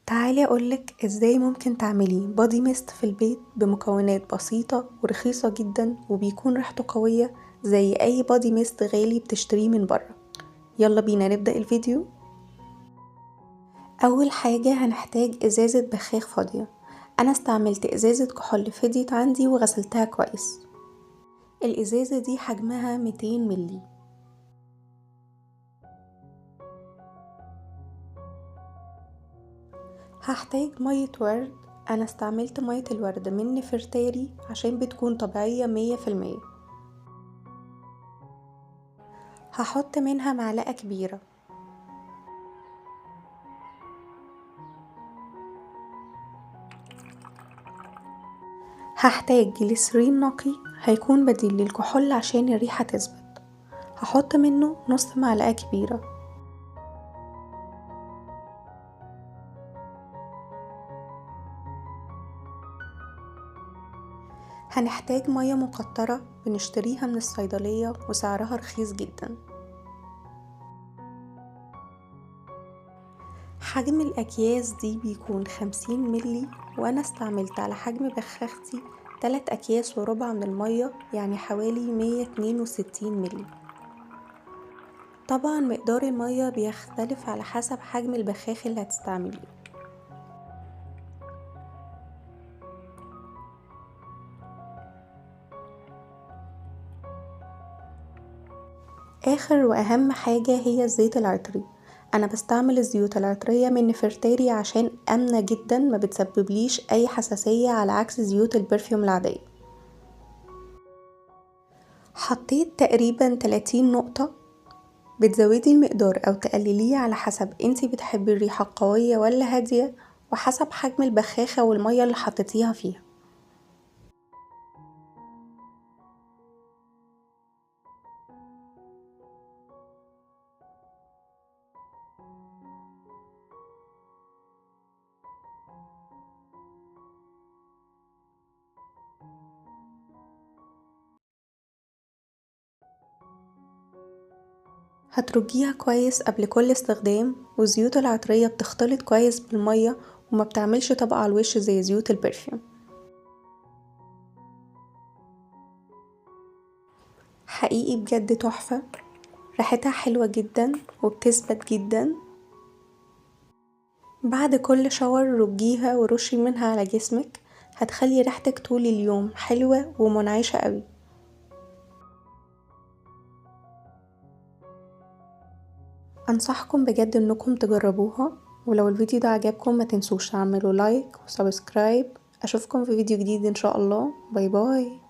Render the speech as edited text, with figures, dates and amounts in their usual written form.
تعالي اقولك ازاي ممكن تعملي بادي ميست في البيت بمكونات بسيطة ورخيصة جدا وبيكون ريحته قوية زي اي بادي ميست غالي بتشتريه من بره. يلا بينا نبدأ الفيديو. اول حاجة هنحتاج ازازة بخاخ فاضية. انا استعملت ازازة كحول فضيت عندي وغسلتها كويس. الازازة دي حجمها 200 ملي. هحتاج مية ورد. انا استعملت مية الورد من نفرتاري عشان بتكون طبيعية 100%. هحط منها معلقة كبيرة. هحتاج جليسرين نقي هيكون بديل للكحول عشان الريحة تثبت. هحط منه نص معلقة كبيرة. هنحتاج مية مقطرة بنشتريها من الصيدلية وسعرها رخيص جدا. حجم الأكياس دي بيكون 50 ملي، وأنا استعملت على حجم بخاختي 3 أكياس وربع من المية، يعني حوالي 162 ملي. طبعا مقدار المية بيختلف على حسب حجم البخاخ اللي هتستعمليه. اخر واهم حاجة هي الزيت العطري. انا بستعمل الزيوت العطرية من نفرتاري عشان امنة جدا، ما بتسببليش اي حساسية على عكس زيوت البرفيوم العادية. حطيت تقريبا 30 نقطة. بتزودي المقدار او تقلليه على حسب انتي بتحبي الريحة قوية ولا هادية، وحسب حجم البخاخة والمية اللي حطيتيها فيها. هترجيها كويس قبل كل استخدام، والزيوت العطرية بتختلط كويس بالمية وما بتعملش طبقة على الوش زي زيوت البرفيوم. حقيقي بجد تحفة، ريحتها حلوة جدا وبتثبت جدا. بعد كل شاور رجيها ورشي منها على جسمك، هتخلي ريحتك طول اليوم حلوة ومنعشة قوي. انصحكم بجد انكم تجربوها، ولو الفيديو ده عجبكم ما تنسوش تعملوا لايك وسبسكرايب. اشوفكم في فيديو جديد ان شاء الله. باي باي.